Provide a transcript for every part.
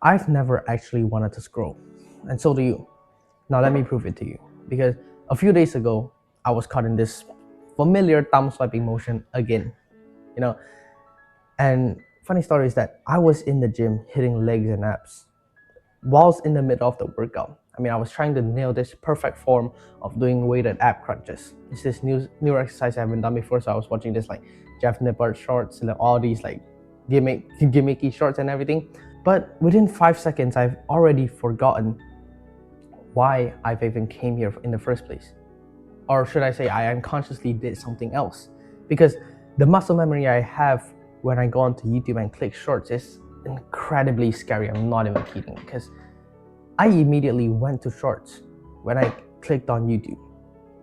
I've never actually wanted to scroll, and so do you. Now let me prove it to you. Because a few days ago, I was caught in this familiar thumb swiping motion again. You know, and funny story is that I was in the gym hitting legs and abs whilst in the middle of the workout. I mean, I was trying to nail this perfect form of doing weighted ab crunches. It's this new exercise I haven't done before, so I was watching this like Jeff Nippard shorts and all these like gimmicky shorts and everything. But within 5 seconds, I've already forgotten why I've even came here in the first place. Or should I say I unconsciously did something else. Because the muscle memory I have when I go onto YouTube and click shorts is incredibly scary. I'm not even kidding, because I immediately went to shorts when I clicked on YouTube.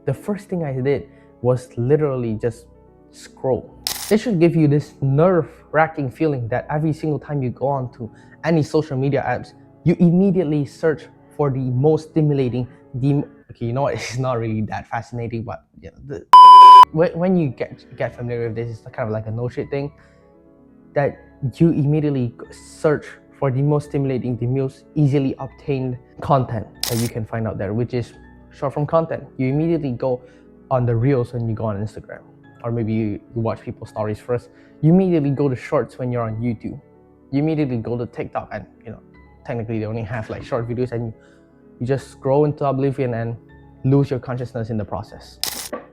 The first thing I did was literally just scroll. It should give you this nerve-wracking feeling that every single time you go onto any social media apps, you immediately search for the most stimulating, okay, you know what, it's not really that fascinating, but yeah, when you get familiar with this, it's kind of like a no shit thing, that you immediately search for the most stimulating, the most easily obtained content that you can find out there, which is short form content. You immediately go on the reels when you go on Instagram, or maybe you watch people's stories first. You immediately go to shorts when you're on YouTube. You immediately go to TikTok, and technically they only have like short videos, and you just scroll into oblivion and lose your consciousness in the process.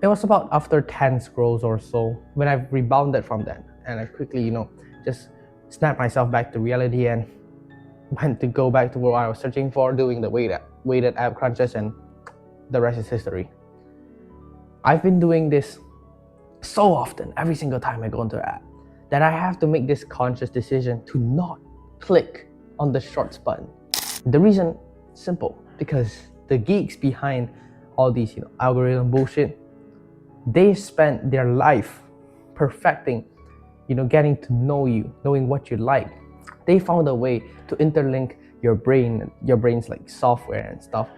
It was about after 10 scrolls or so when I rebounded from that, and I quickly, just snapped myself back to reality and went to go back to what I was searching for, doing the weighted ab crunches, and the rest is history. I've been doing this so often, every single time I go into an app, that I have to make this conscious decision to not click on the shorts button. The reason is simple, because the geeks behind all these algorithm bullshit, they spent their life perfecting, getting to know you, knowing what you like. They found a way to interlink your brain's like software and stuff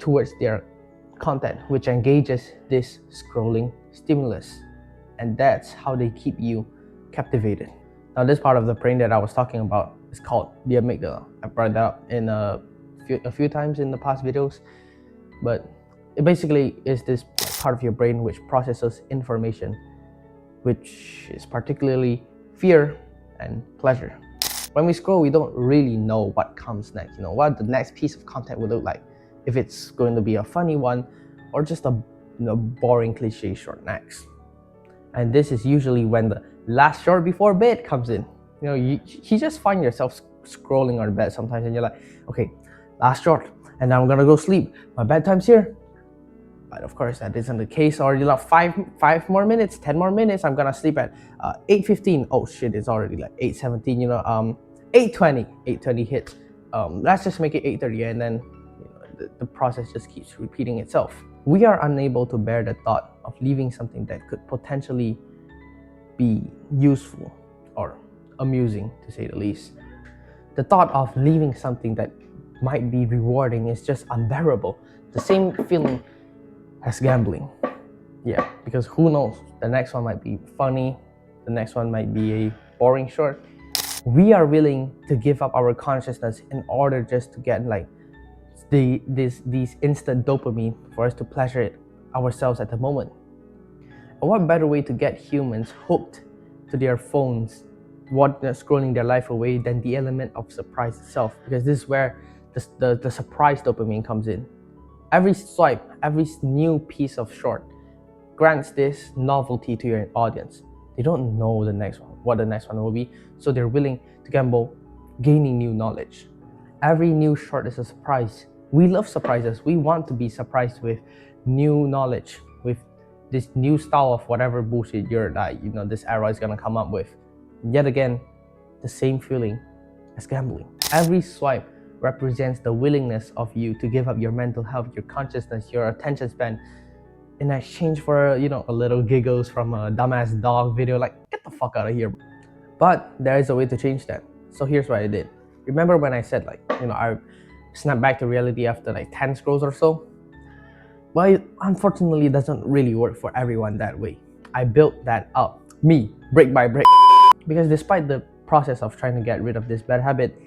towards their content, which engages this scrolling stimulus. And that's how they keep you captivated. Now, this part of the brain that I was talking about is called the amygdala. I brought that up in a few times in the past videos, but it basically is this part of your brain which processes information, which is particularly fear and pleasure. When we scroll, we don't really know what comes next, what the next piece of content will look like, if it's going to be a funny one or just a boring cliche short next. And this is usually when the last short before bed comes in. You just find yourself scrolling on bed sometimes, and you're like, okay, last short, and now I'm gonna go sleep. My bedtime's here. But of course, that isn't the case. Or five more minutes, 10 more minutes. I'm gonna sleep at 8:15. Oh shit, it's already like 8:17. 8:20 hits. Let's just make it 8:30, and then the process just keeps repeating itself. We are unable to bear the thought of leaving something that could potentially be useful or amusing, to say the least. The thought of leaving something that might be rewarding is just unbearable. The same feeling as gambling. Yeah, because who knows, the next one might be funny, the next one might be a boring short. We are willing to give up our consciousness in order just to get like these instant dopamine for us to pleasure it ourselves at the moment. And what better way to get humans hooked to their phones, scrolling their life away, than the element of surprise itself? Because this is where the surprise dopamine comes in. Every swipe, every new piece of short grants this novelty to your audience. They don't know what the next one will be, so they're willing to gamble gaining new knowledge. Every new short is a surprise. We love surprises. We want to be surprised with new knowledge, with this new style of whatever bullshit this era is gonna come up with. Yet again, the same feeling as gambling. Every swipe represents the willingness of you to give up your mental health, your consciousness, your attention span, in exchange for a little giggles from a dumbass dog video. Like, get the fuck out of here. But there is a way to change that. So here's what I did. Remember when I said I snapped back to reality after like 10 scrolls or so? Well, it unfortunately doesn't really work for everyone that way. I built that up, me, brick by brick. Because despite the process of trying to get rid of this bad habit,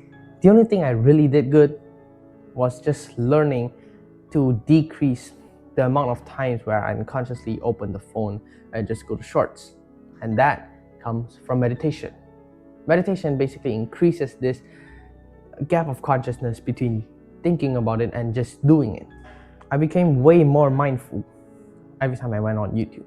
The only thing I really did good was just learning to decrease the amount of times where I unconsciously open the phone and just go to shorts. And that comes from meditation. Meditation basically increases this gap of consciousness between thinking about it and just doing it. I became way more mindful every time I went on YouTube.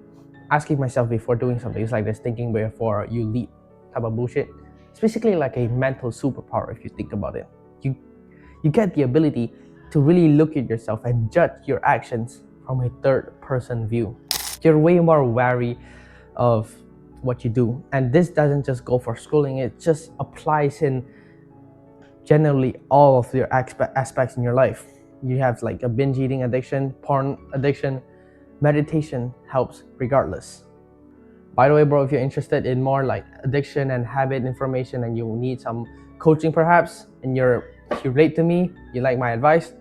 Asking myself before doing something is like this thinking before you leap type of bullshit. It's basically like a mental superpower if you think about it. You get the ability to really look at yourself and judge your actions from a third person view. You're way more wary of what you do. And this doesn't just go for scrolling, it just applies in generally all of your aspects in your life. You have like a binge eating addiction, porn addiction, meditation helps regardless. By the way, bro, if you're interested in more like addiction and habit information and you need some coaching perhaps, and you relate to me, you like my advice,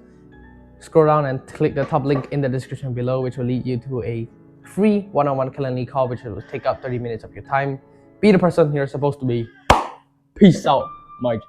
scroll down and click the top link in the description below, which will lead you to a free one-on-one calendar call, which will take up 30 minutes of your time. Be the person you're supposed to be. Peace out, my G.